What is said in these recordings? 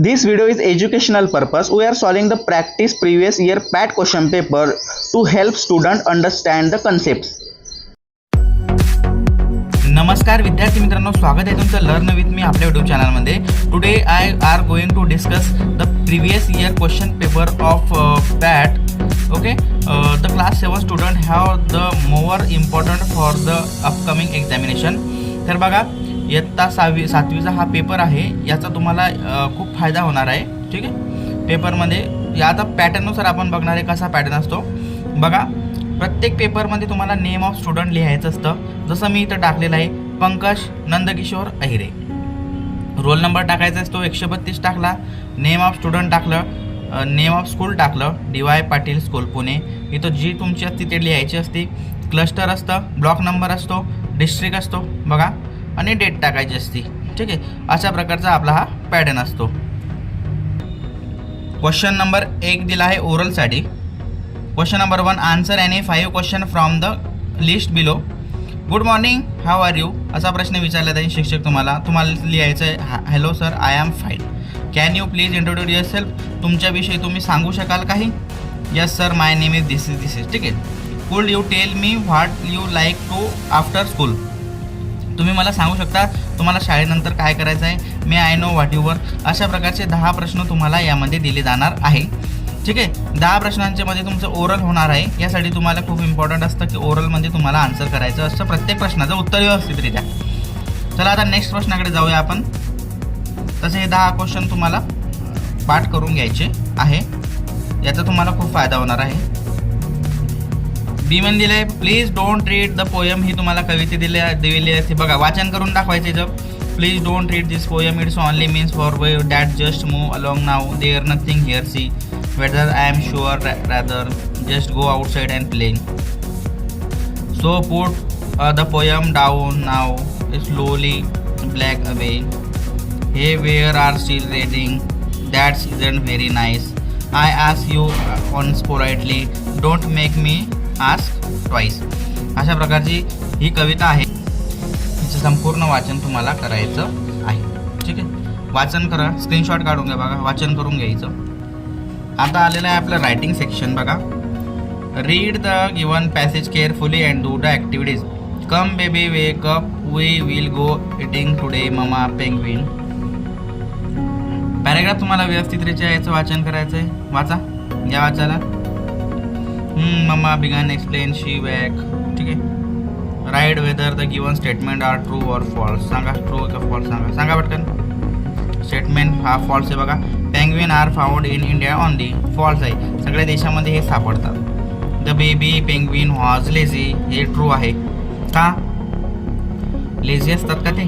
This video is educational purpose. We are solving the practice previous year PAT question paper to help student understand the concepts. नमस्कार विद्यार्थी मित्रांनो, स्वागत आहे तुमचं learn with me आपल्या YouTube चॅनलमध्ये. Today I are going to discuss the previous year question paper of PAT. Okay, the class 7 student have the more important for the upcoming examination. तर बघा, इयत्ता 7वीचा हा पेपर आहे, याचा तुम्हाला खूप फायदा होणार आहे. ठीक आहे, पेपरमध्ये या आता पॅटर्ननुसार आपण बघणार आहे कसा पॅटर्न असतो. बघा, प्रत्येक पेपरमध्ये तुम्हाला नेम ऑफ स्टुडंट लिहायचं असतं. जसं मी इथं टाकलेलं आहे, पंकज नंदकिशोर अहिरे. रोल नंबर टाकायचा असतो 132 टाकला, नेम ऑफ स्टुडंट टाकलं, नेम ऑफ स्कूल टाकलं, DY पाटील स्कूल पुणे. इथं जी तुमची असते ते लिहायची असते. क्लस्टर असतं, ब्लॉक नंबर असतो, डिस्ट्रिक्ट असतो बघा, आणि डेट टाकायची असते. ठीक आहे, अशा प्रकारचा आपला हा पॅटर्न असतो. क्वेश्चन नंबर 1 दिला आहे ओरलसाठी. Question number 1, answer any 5 question from the list below. Good morning, how are you, असा प्रश्न विचारला जाईल शिक्षक तुम्हाला लिहायचं आहे. Hello sir, I am fine. Can you please introduce yourself, तुमच्याविषयी तुम्ही सांगू शकाल काही. Yes sir, my name is this is. ठीक आहे. Could you tell me what you like to after school, तुम्ही मला सांगू शकता तुम्हाला शाळेनंतर काय करायचं आहे. May I know what you work. अशा प्रकारचे 10 प्रश्न तुम्हाला यामध्ये दिले जाणार आहे. ठीक आहे, 10 प्रश्नांच्या मध्ये तुमचं ओरल होणार आहे. यासाठी तुम्हाला खूप इम्पॉर्टंट असतं की ओरलमध्ये तुम्हाला आन्सर करायचं असतं प्रत्येक प्रश्नाचं उत्तर व्यवस्थितरित्या. चला आता नेक्स्ट प्रश्नाकडे जाऊया आपण. तसे हे 10 क्वेश्चन तुम्हाला पाठ करून घ्यायचे आहे, याचा तुम्हाला खूप फायदा होणार आहे. बीमन दिलं आहे, please don't read the poem. ही तुम्हाला कविता दिली आहे, बघा वाचन करून दाखवायचे. जर please don't read this poem, it's only means for way that just move along now, there nothing here see whether I am sure rather just go outside and play. So put the poem down now, slowly black away. Hey, where are still reading? That isn't very nice. I ask you once politely, don't make me ask twice. अशा प्रकारची ही कविता आहे. हिचं संपूर्ण वाचन तुम्हाला करायचं आहे. ठीक आहे, वाचन करा, स्क्रीनशॉट काढून घ्या. बघा, वाचन करून घ्यायचं. आता आलेलं आहे आपलं रायटिंग सेक्शन. बघा, read the given passage carefully and do the activities. Come baby wake up, we will go eating today mama penguin. Paragraph तुम्हाला व्यवस्थितरित्या याचं वाचन करायचं आहे. वाचा, या वाचायला. Mama began explain she walk. ठीक आहे, write whether the given statement are true or false. सांगा ट्रू का फॉल्स, सांगा पटकन. स्टेटमेंट हा फॉल्स आहे. बघा, penguin are found in India only, false आहे. सगळ्या देशामध्ये हे सापडतात. The baby penguin was lazy, हे ट्रू आहे. का लेझी असतात का ते,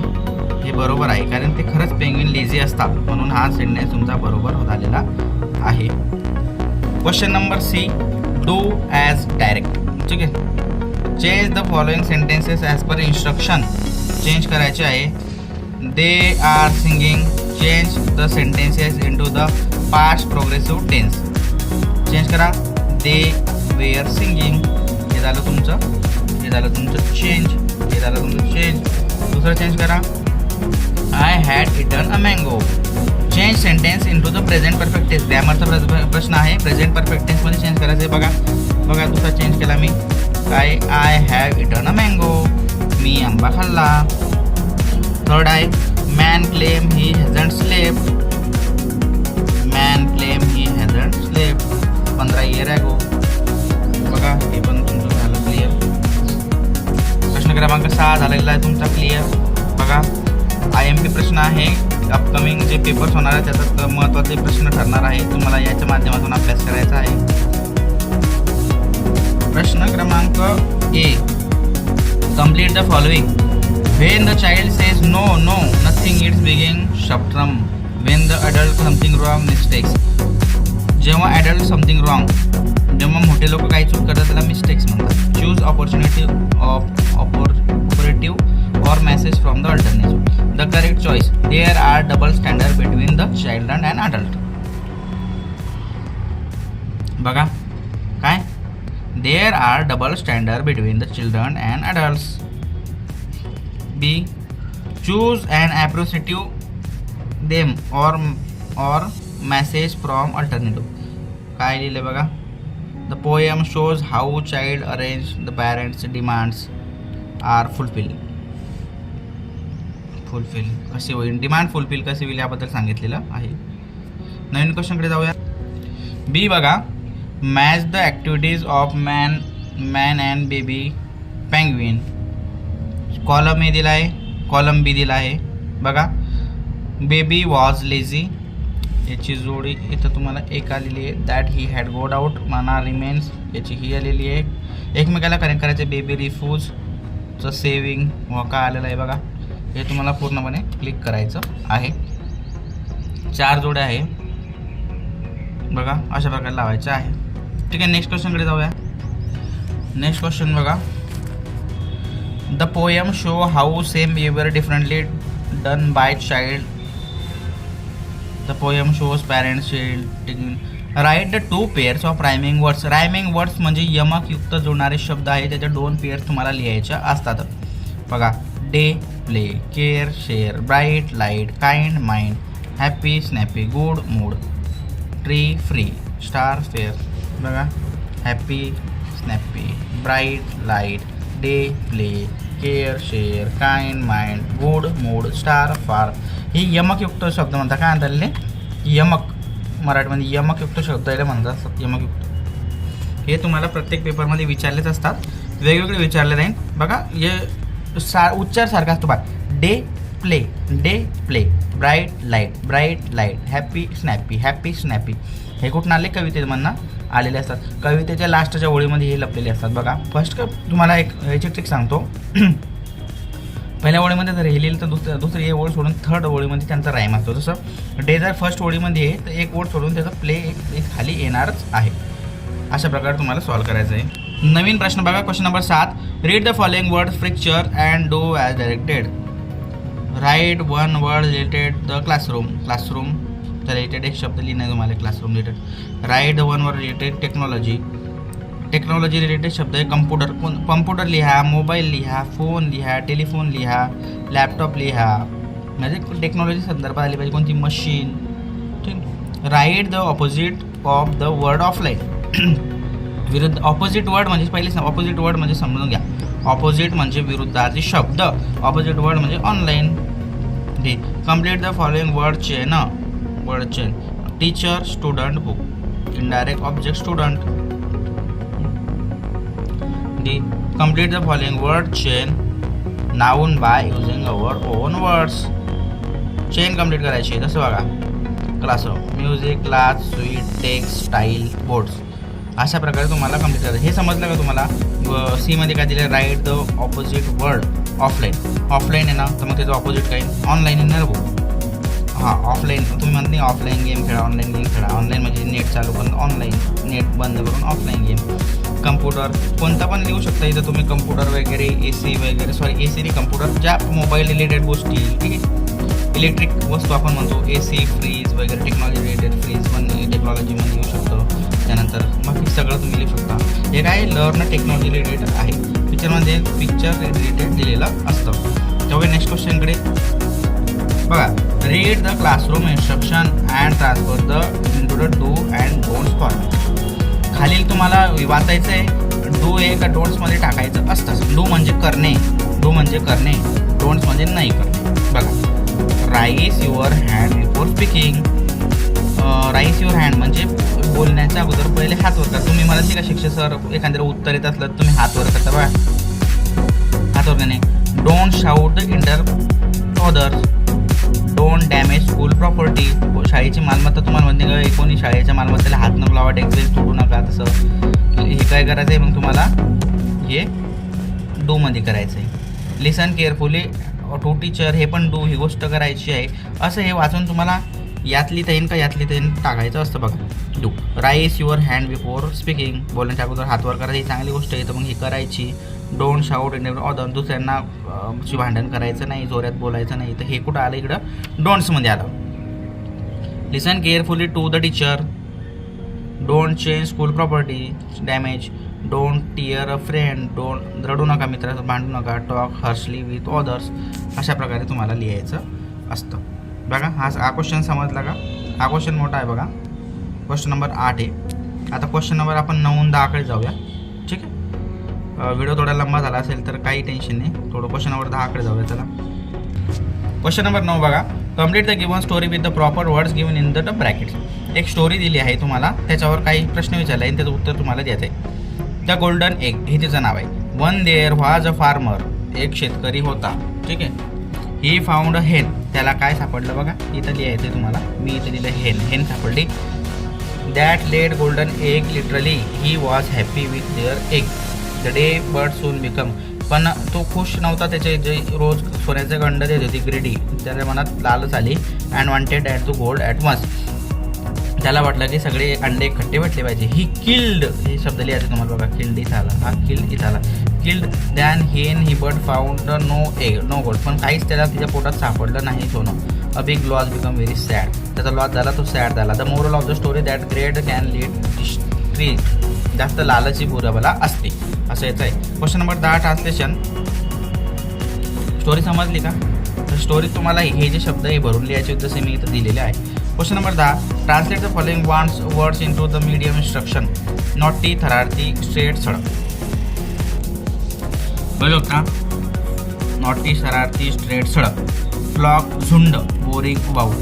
हे बरोबर आहे, कारण ते खरंच पेंग्विन लेझी असतात, म्हणून हा सेंटेन्स तुमचा बरोबर झालेला आहे. Question number C, do as direct. ठीक आहे, change the following sentences as per instruction. Change करायचे आहे. They are singing, change the sentences into the past progressive tense. Change करा. दे वेअर सिंगिंग, हे झालं तुमचं, हे झालं तुमचं चेंज, हे झालं तुमचं चेंज. दुसरं चेंज करा. I had eaten a mango. Change sentence into the present perfect tense. ग्रॅमरचा प्रश्न आहे, प्रेझेंट परफेक्ट टेन्समध्ये चेंज करायचं आहे. बघा, दुसरा चेंज केला मी. काय, I have eaten a mango, मी आंबा खाल्ला. थर्ड आहे, man claim he hasn't slept. Man claim he hasn't slept 15 year ago. बघा, हे पण तुमचं झालं क्लिअर. प्रश्न क्रमांक 6 झालेला आहे तुमचा क्लिअर. बघा, IMP प्रश्न आहे. अपकमिंग जे पेपर्स होणार आहे त्याच्यात महत्त्वाचे प्रश्न ठरणार आहे. तुम्हाला याच्या माध्यमातून अभ्यास करायचा आहे. प्रश्न क्रमांक A, complete the following. When the child says no, nothing, it's beginning shaptram. When the adult something wrong, mistakes. जेव्हा adult something wrong, जेव्हा मोठे लोक काही चूक करतात त्याला मिस्टेक्स म्हणतात. Choose operative or message from the alternative. The correct choice. There are double standard between the child and an adult. बघा काय, there are double standard between the children and adults. B, choose an appreciative them or or message from alternative. काय लिहिलं बघा. The poem shows how child arrange the parents demands are fulfil कशी होईल, demand fulfil कशी होईल याबद्दल सांगितलेलं आहे. नवीन क्वेश्चनकडे जाऊया. बी बघा. Match the activities of man and baby penguin. Column A दिला आहे, कॉलम बी दिला आहे बघा. बेबी वॉज लेझी, याची जोडी इथं तुम्हाला एक आलेली आहे. दॅट ही हॅड गोड आउट, माना रिमेन्स, याची ही आलेली आहे. एकमेकाला कनेक्ट करायचे. बेबी रिफ्यूजचं सेविंग का आलेलं आहे बघा. हे तुम्हाला पूर्णपणे क्लिक करायचं आहे. 4 जोड्या आहे बघा, अशा प्रकारे लावायचं आहे. ठीक आहे, नेक्स्ट क्वेश्चनकडे जाऊया. नेक्स्ट क्वेश्चन बघा. The poem show how same behaviour differently done by child. The poem shows parents child. Write the 2 pairs of rhyming words. Rhyming words म्हणजे यमकयुक्त जोडणारे शब्द आहे, त्याच्या 2 पेअर्स तुम्हाला लिहायच्या असतात बघा. Day play, care share, bright light, kind mind, happy snappy, good mood, tree free, star fair बघा. Happy snappy, bright light, day play, care share, kind mind, good mood, star far. हे यमकयुक्त शब्द म्हणतात. काय म्हणतात यमक, मराठीमध्ये यमकयुक्त शब्द याला म्हणतात यमकयुक्त. हे तुम्हाला प्रत्येक पेपरमध्ये विचारलेच असतात, वेगवेगळे विचारले जाईल बघा. हे उच्चार सारखा असतो बघा. Day play, bright light, happy snappy. हे कुठून आले, कवितेमधनं आलेले असतात. कवितेच्या लास्टच्या ओळीमध्ये हे लपलेले असतात बघा. फर्स्ट तुम्हाला एक याची ट्रिक सांगतो. पहिल्या ओळीमध्ये जर हे लिहिलं तर दुसरी ओळ सोडून 3rd ओळीमध्ये त्यांचा राईम असतो. जसं डे जर फर्स्ट ओळीमध्ये आहे तर एक ओळ सोडून त्याचा प्ले एक खाली येणारच आहे. अशा प्रकारे तुम्हाला सॉल्व्ह करायचं आहे. नवीन प्रश्न बघा. Question number 7. Read the following word picture and do as directed. Write 1 word related the classroom. क्लासरूमच्या रिलेटेड एक शब्द लिहिणं तुम्हाला classroom related. Write 1 word related technology. Technology related शब्द आहे कम्प्युटर. कम्प्युटर लिहा, मोबाईल लिहा, फोन लिहा, टेलिफोन लिहा, लॅपटॉप लिहा. म्हणजे टेक्नॉलॉजी संदर्भात आली पाहिजे कोणती मशीन. ठीक. Write the opposite of the word offline. विरुद्ध ऑपोजिट वर्ड म्हणजे पहिले ऑपोजिट वर्ड म्हणजे समजून घ्या. ऑपोजिट म्हणजे विरुद्धाचे शब्द, ऑपोजिट वर्ड म्हणजे online. D. Complete the following word chain. Teacher, student, book. Indirect object student. D. Complete the following word chain noun by using our own words. Chain complete करायची तसं बघा. Classroom, music, class, sweet, textile, boards. अशा प्रकारे तुम्हाला complete करायचं. हे समजलं का तुम्हाला. सीमध्ये काय दिलं. Right the opposite word offline. Offline आहे ना तर मग त्याचं ऑपोजिट काय ऑनलाईन येणार भाऊ. हां ऑफलाईन तुम्ही म्हणत नाही ऑफलाईन गेम खेळा, ऑनलाईन गेम खेळा. ऑनलाईन म्हणजे नेट चालू करून ऑनलाईन, नेट बंद करून ऑफलाईन गेम. कम्प्युटर कोणता पण लिहू शकता. इथं तुम्ही कम्प्युटर वगैरे AC वगैरे AC नाही कम्प्युटर ज्या मोबाईल रिलेटेड गोष्टी. ठीक आहे. इलेक्ट्रिक वस्तू आपण म्हणतो AC, फ्रीज वगैरे टेक्नॉलॉजी रिलेटेड फ्रीज पण टेक्नॉलॉजीमध्ये येऊ शकतो. त्यानंतर बाकी सगळं तुम्ही लिहू शकता. हे काय लर्न टेक्नॉलॉजी रिलेटेड आहे. पिक्चरमध्ये पिक्चर रिलेटेड दिलेलं असतं. तेव्हा नेक्स्ट क्वेश्चनकडे बघा. Read the classroom instruction and transfer the into the do and don'ts format. खालील तुम्हाला वाचायचं आहे. डू हे का डोंट्समध्ये टाकायचं असतं. डू म्हणजे करणे, डोंट्स म्हणजे नाही करणे बघा. Rice your hand before speaking. Rice your hand म्हणजे बोलण्याच्या अगोदर पहिले हात वर करा. तुम्ही मला का शिक्षक सर एखाद्याला उत्तर येत असलं तुम्ही हात वर करता बघा. हात वर करणे. Don't shout inter others. Don't damage school property. शाळेची मालमत्ता तुम्हाला म्हणते का कोणी शाळेच्या मालमत्तेला हात नको लावा, डेस्क तोडू नका. तसं हे काय करायचं आहे मग तुम्हाला हे डूमध्ये करायचं आहे. लिसन केअरफुली टू टीचर. हे पण डू ही गोष्ट करायची आहे. असं हे वाचून तुम्हाला यातली येईन का यातली येईन टाकायचं असतं बघा. Do. Rice your hand before speaking. बोलण्याच्या अगोदर हात वर करायची ही चांगली गोष्ट आहे तर मग ही करायची. Don't shout in other. दुसऱ्यांना भांडण करायचं नाही, जोरात बोलायचं नाही. तर हे कुठं आलं इकडं डोंट्समध्ये आलं. Listen carefully to the teacher. Don't change school property damage. Don't tear a friend. Don't रडू नका मित्राचं, भांडू नका. Talk harshly with others. अशा प्रकारे तुम्हाला लिहायचं असतं बघा. हा क्वेश्चन समजला का. हा क्वेश्चन मोठा आहे बघा, क्वेश्चन नंबर 8 आहे. आता क्वेश्चन नंबर आपण 9 आणि 10कडे जाऊया. ठीक आहे, व्हिडिओ थोडा लंबा झाला असेल तर काही टेन्शन नाही, थोडं क्वेश्चन नंबर 10कडे जाऊया. चला क्वेश्चन नंबर 9 बघा. Complete the given story with the proper words given in the brackets. एक स्टोरी दिली आहे तुम्हाला, त्याच्यावर काही प्रश्न विचारले आणि त्याचं उत्तर तुम्हाला द्यायचं आहे. द गोल्डन एग हे तिचं नाव आहे. One there was a farmer, एक शेतकरी होता. ठीक आहे. ही फाउंड अ हेन, त्याला काय सापडलं बघा, इथं लिहायचं आहे तुम्हाला, मी इथं लिहिलं हेन, हेन सापडली. That laid golden egg, literally he was happy with their egg the day but soon become. पण तो खुश नव्हता, त्याचे जे रोज सोन्याचे अंड देत होती ग्रेडी, त्याच्या मनात लालच आली. And wanted at to gold at once, त्याला वाटलं की सगळे अंडे खट्टे भेटले पाहिजे. ही किल्ड, हे शब्द लिहायचे तुम्हाला बघा, किल्ड इथं आला, हा किल्ड इथं आला. Killed then hen he but found no egg no gold, पण काहीच त्याला तिच्या पोटात सापडलं नाही सोनं. A big loss become very sad, त्याचा लॉस झाला, तो सॅड झाला. The moral of the story that greed can lead destroy, जास्त लालची बुराबला असते, असं याचं आहे. Question number 10 translation. स्टोरी समजली का? तर स्टोरी तुम्हाला हे जे शब्द हे भरून लिहायचे जसे मी इथं दिलेले आहे. Question number 10. Translate the following words into the medium instruction. Naughty, थरारती, स्ट्रेट, सडक. बघू का? नॉटी, शरारती, स्ट्रेट, सडक. फ्लॉक, झुंड, बोरिंग, वाऊ.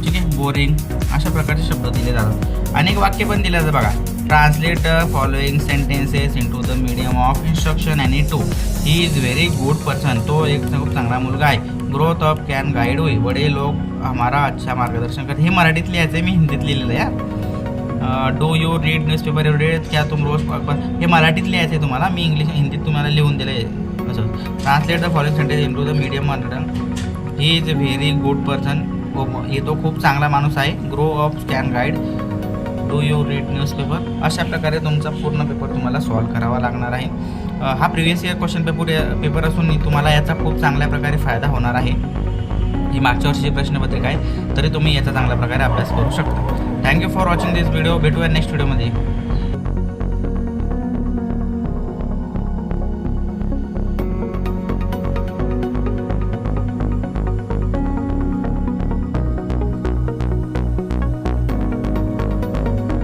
ठीक आहे, बोरिंग अशा प्रकारचे शब्द दिले जातात. अनेक वाक्य पण दिले जातं बघा. Translate following sentences into the medium of instruction आणि two. He is very good person, तो एक खूप चांगला मुलगा आहे. ग्रोथ अप कॅन गाईड हुई, बडे लोक हमारा अच्छा मार्गदर्शन करते. हे मराठीत लिहायचं आहे, मी हिंदीत लिहिलेलं आहे. डू यू रीड न्यूजपेपर एवढे, क्या तुम रोज अखबार, हे मराठीत लिहायचं आहे तुम्हाला, मी इंग्लिश हिंदीत तुम्हाला लिहून दिलं आहे असं. Translate the following sentence into the medium of. He is a very good person, हे तो खूप चांगला माणूस आहे. Grow up can guide, do you read newspaper. अशा प्रकारे तुमचा पूर्ण पेपर तुम्हाला सॉल्व करावा लागणार आहे. हा प्रिव्हियस इयर क्वेश्चन पेपर असून तुम्हाला याचा खूप चांगल्या प्रकारे फायदा होणार आहे. ही मागच्या वर्षीची प्रश्नपत्रिका आहे, तरी तुम्ही याचा चांगल्या प्रकारे अभ्यास करू शकता. Thank you for watching this video. भेटूया नेक्स्ट व्हिडिओमध्ये.